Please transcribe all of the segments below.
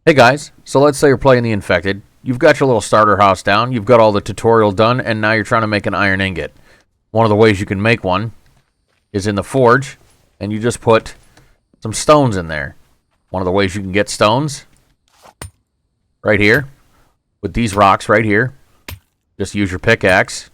Hey guys, so let's say you're playing the Infected. You've got your little starter house down, you've got all the tutorial done, and now you're trying to make an iron ingot. One of the ways you can make one is in the forge, and you just put some stones in there. One of the ways you can get stones, right here, with these rocks right here. Just use your pickaxe.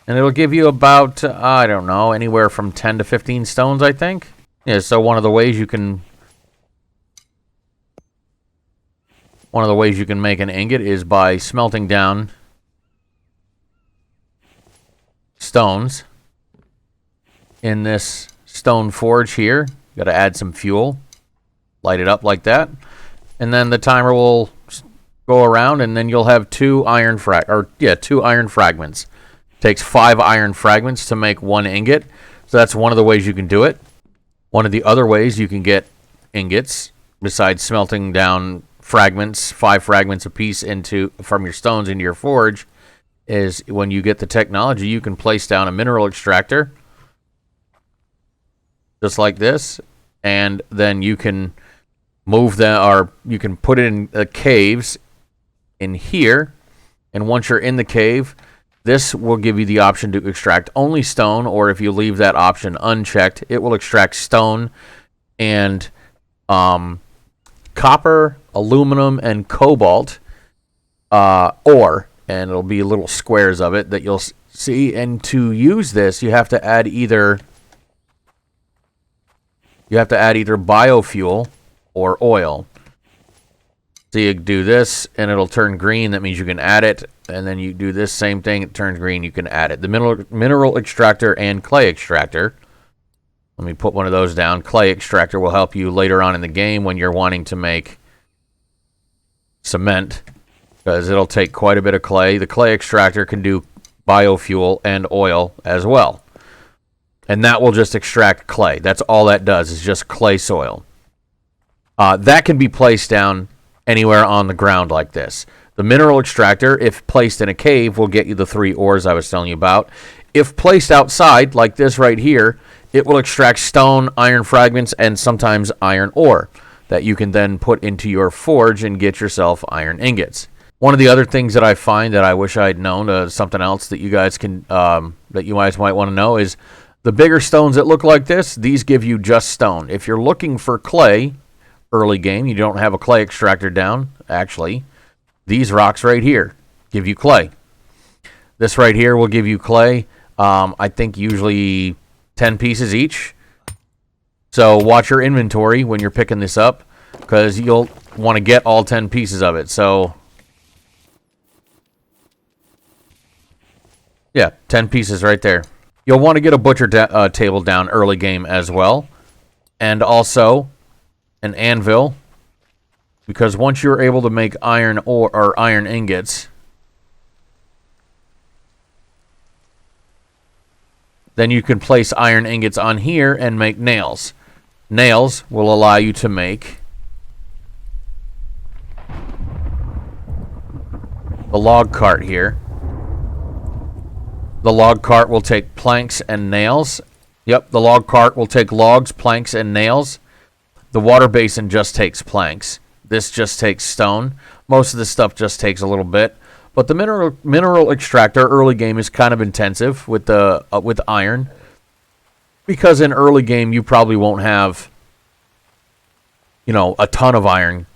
And it'll give you about, I don't know, anywhere from 10 to 15 stones, I think. Yeah, so one of the ways you can make an ingot is by smelting down stones in this stone forge here. You got to add some fuel, light it up like that, and then the timer will go around, and then you'll have two iron fragments. It takes 5 iron fragments to make one ingot, so that's one of the ways you can do it. One of the other ways you can get ingots, besides smelting down fragments, 5 fragments apiece from your stones into your forge, is when you get the technology, you can place down a mineral extractor, just like this, and then you can move them, or you can put it in the caves in here, and once you're in the cave, this will give you the option to extract only stone, or if you leave that option unchecked, it will extract stone and copper, aluminum, and cobalt ore, and it'll be little squares of it that you'll see. And to use this, you have to add either biofuel or oil. So you do this, and it'll turn green. That means you can add it. And then you do this same thing. It turns green. You can add it. The mineral extractor and clay extractor. Let me put one of those down. Clay extractor will help you later on in the game when you're wanting to make cement, because it'll take quite a bit of clay. The clay extractor can do biofuel and oil as well. And that will just extract clay. That's all that does, is just clay soil. That can be placed down anywhere on the ground like this. The mineral extractor, if placed in a cave, will get you the 3 ores I was telling you about. If placed outside, like this right here, it will extract stone, iron fragments, and sometimes iron ore that you can then put into your forge and get yourself iron ingots. One of the other things that I find that I wish I'd known, something else that you guys might want to know, is the bigger stones that look like this, these give you just stone. If you're looking for clay early game, you don't have a clay extractor down, actually, these rocks right here give you clay. This right here will give you clay, I think usually 10 pieces each. So watch your inventory when you're picking this up, because you'll want to get all 10 pieces of it. So yeah, 10 pieces right there. You'll want to get a butcher table down early game as well, and also an anvil, because once you're able to make iron ore or iron ingots, then you can place iron ingots on here and make nails. Nails will allow you to make the log cart here. The log cart will take planks and nails. Yep, the log cart will take logs, planks, and nails. The water basin just takes planks. This just takes stone. Most of this stuff just takes a little bit. But the mineral extractor early game is kind of intensive with iron, because in early game you probably won't have, a ton of iron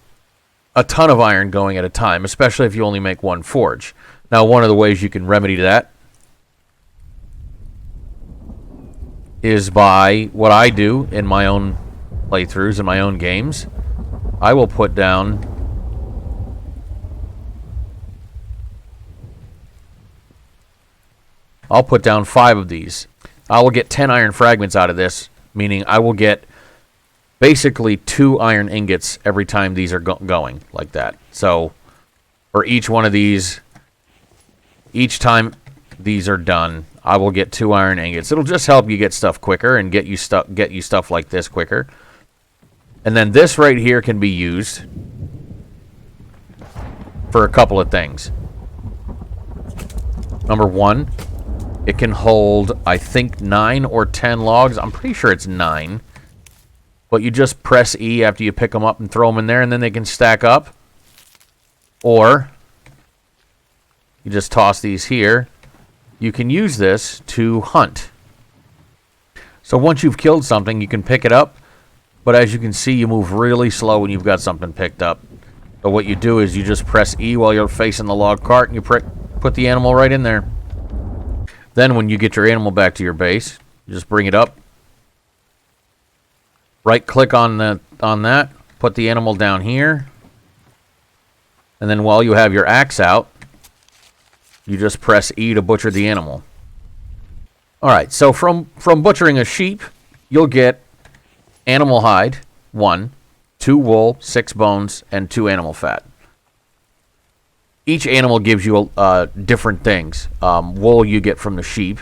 going at a time, especially if you only make one forge. Now, one of the ways you can remedy that is by what I do in my own playthroughs, in my own games. I will put down I'll put down 5 of these. I will get 10 iron fragments out of this, meaning I will get basically 2 iron ingots every time these are going like that. So for each one of these, each time these are done, I will get 2 iron ingots. It'll just help you get stuff quicker and get you stuff like this quicker. And then this right here can be used for a couple of things. Number 1, it can hold, I think, 9 or 10 logs. I'm pretty sure it's 9. but you just press E after you pick them up and throw them in there, and then they can stack up. Or you just toss these here. You can use this to hunt. So once you've killed something, you can pick it up, but as you can see, you move really slow when you've got something picked up. So what you do is you just press E while you're facing the log cart, and you put the animal right in there. Then when you get your animal back to your base, you just bring it up, right-click on that, put the animal down here, and then while you have your axe out, you just press E to butcher the animal. Alright, so from butchering a sheep, you'll get animal hide, 1, 2 wool, 6 bones, and 2 animal fat. Each animal gives you different things. Wool you get from the sheep,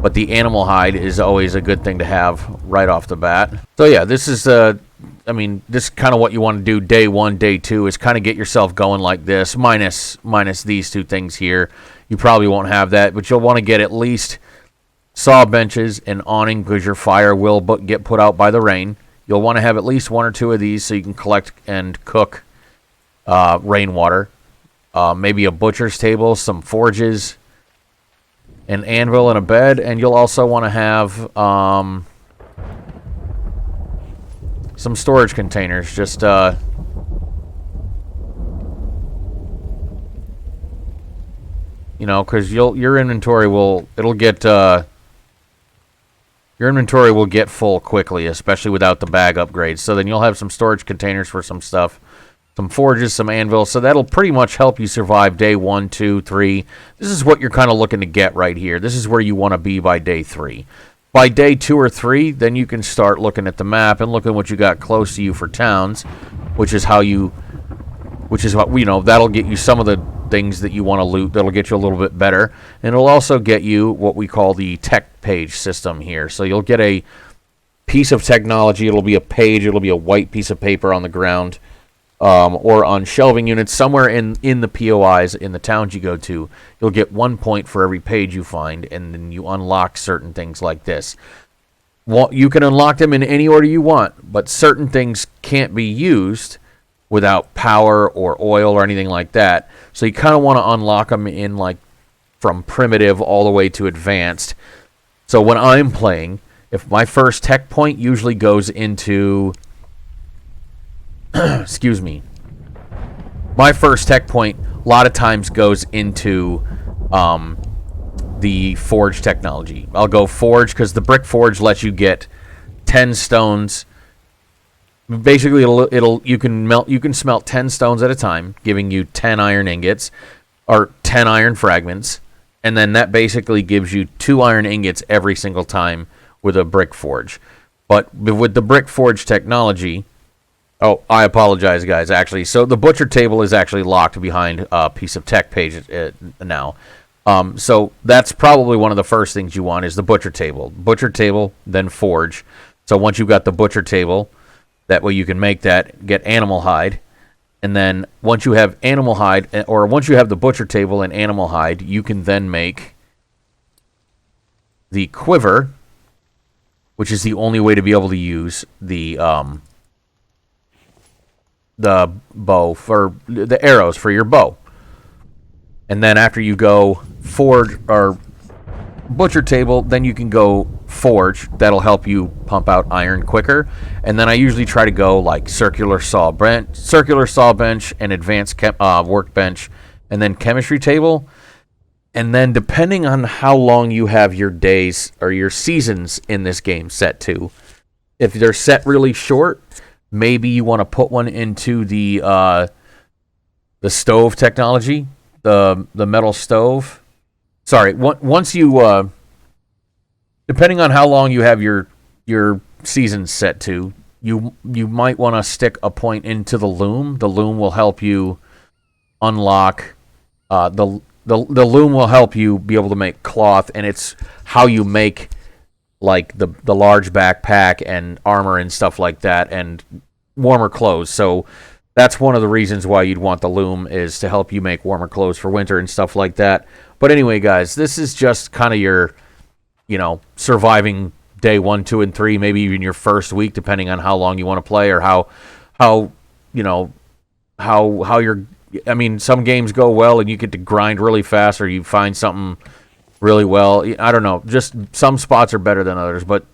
but the animal hide is always a good thing to have right off the bat. So yeah, this is this is kind of what you want to do day 1, day 2, is kind of get yourself going like this, minus these 2 things here. You probably won't have that, but you'll want to get at least saw benches and awning, because your fire will get put out by the rain. You'll want to have at least 1 or 2 of these so you can collect and cook rainwater. Maybe a butcher's table, some forges, an anvil, and a bed. And you'll also want to have some storage containers. Just because your inventory will get full quickly, especially without the bag upgrades. So then you'll have some storage containers for some stuff, some forges, some anvils. So that'll pretty much help you survive day 1, 2, 3. This is what you're kind of looking to get right here. This is where you want to be by day 3. By day 2 or 3, then you can start looking at the map and looking what you got close to you for towns, which is what that'll get you some of the things that you want to loot. That'll get you a little bit better, and it'll also get you what we call the tech page system here. So you'll get a piece of technology. It'll be a page. It'll be a white piece of paper on the ground, or on shelving units somewhere in the POIs in the towns you go to. You'll get 1 point for every page you find, and then you unlock certain things like this. You can unlock them in any order you want, but certain things can't be used without power or oil or anything like that. So you kind of want to unlock them in from primitive all the way to advanced. So when I'm playing, if my first tech point usually goes into excuse me. My first tech point a lot of times goes into the forge technology. I'll go forge because the brick forge lets you get 10 stones. Basically, you can smelt 10 stones at a time, giving you 10 iron ingots or 10 iron fragments, and then that basically gives you 2 iron ingots every single time with a brick forge. But with the brick forge technology, oh, I apologize, guys. Actually, so the butcher table is actually locked behind a piece of tech page now. So that's probably one of the first things you want is the butcher table. Butcher table, then forge. So once you've got the butcher table, that way you can make that, get animal hide. And then once you have animal hide, or once you have the butcher table and animal hide, you can then make the quiver, which is the only way to be able to use the bow for the arrows for your bow. And then after you go forge or butcher table, then you can go forge. That'll help you pump out iron quicker. And then I usually try to go like circular saw bench and advanced workbench, and then chemistry table. And then depending on how long you have your days or your seasons in this game set to, if they're set really short, maybe you want to put one into the stove technology, the metal stove. Sorry, once you depending on how long you have your season set to, you might want to stick a point into the loom. The loom will help you unlock the loom will help you be able to make cloth, and it's how you make like the large backpack and armor and stuff like that, and warmer clothes. So that's one of the reasons why you'd want the loom, is to help you make warmer clothes for winter and stuff like that. But anyway, guys, this is just kind of your, surviving day 1, 2, and 3, maybe even your first week, depending on how long you want to play or how you know how you're. I mean, some games go well and you get to grind really fast, or you find something really well. I don't know. Just some spots are better than others, but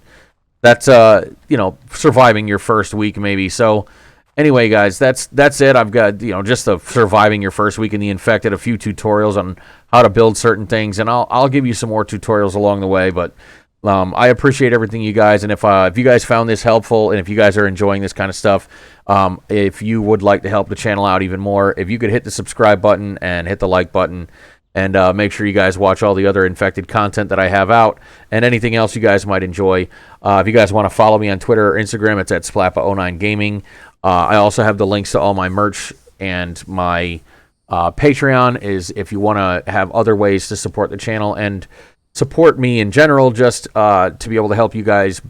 that's you know, surviving your first week maybe. So anyway, guys, that's it. I've got, you know, just the surviving your first week in the infected, a few tutorials on how to build certain things, and I'll give you some more tutorials along the way. But I appreciate everything, you guys, and if you guys found this helpful, and if you guys are enjoying this kind of stuff, if you would like to help the channel out even more, if you could hit the subscribe button and hit the like button, and make sure you guys watch all the other infected content that I have out, and anything else you guys might enjoy. If you guys want to follow me on Twitter or Instagram, it's at Splappa09Gaming. I also have the links to all my merch, and my Patreon is if you want to have other ways to support the channel and support me in general, just to be able to help you guys,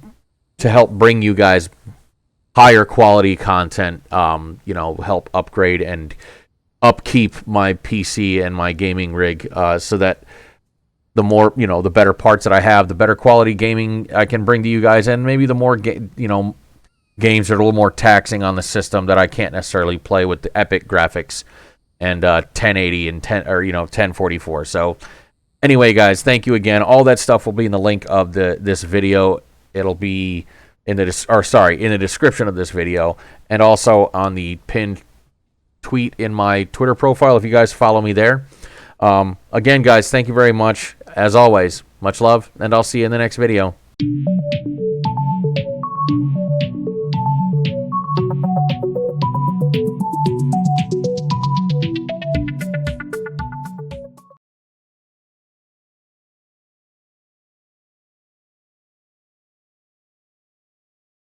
to help bring you guys higher quality content, you know, help upgrade and upkeep my PC and my gaming rig, so that the more, you know, the better parts that I have, the better quality gaming I can bring to you guys, and maybe the more, you know, games that are a little more taxing on the system that I can't necessarily play with the epic graphics and 1080 and 1044. So anyway, guys, thank you again. All that stuff will be in the link of this video. It'll be in the description of this video, and also on the pinned tweet in my Twitter profile if you guys follow me there. Again, guys, thank you very much. As always, much love, and I'll see you in the next video.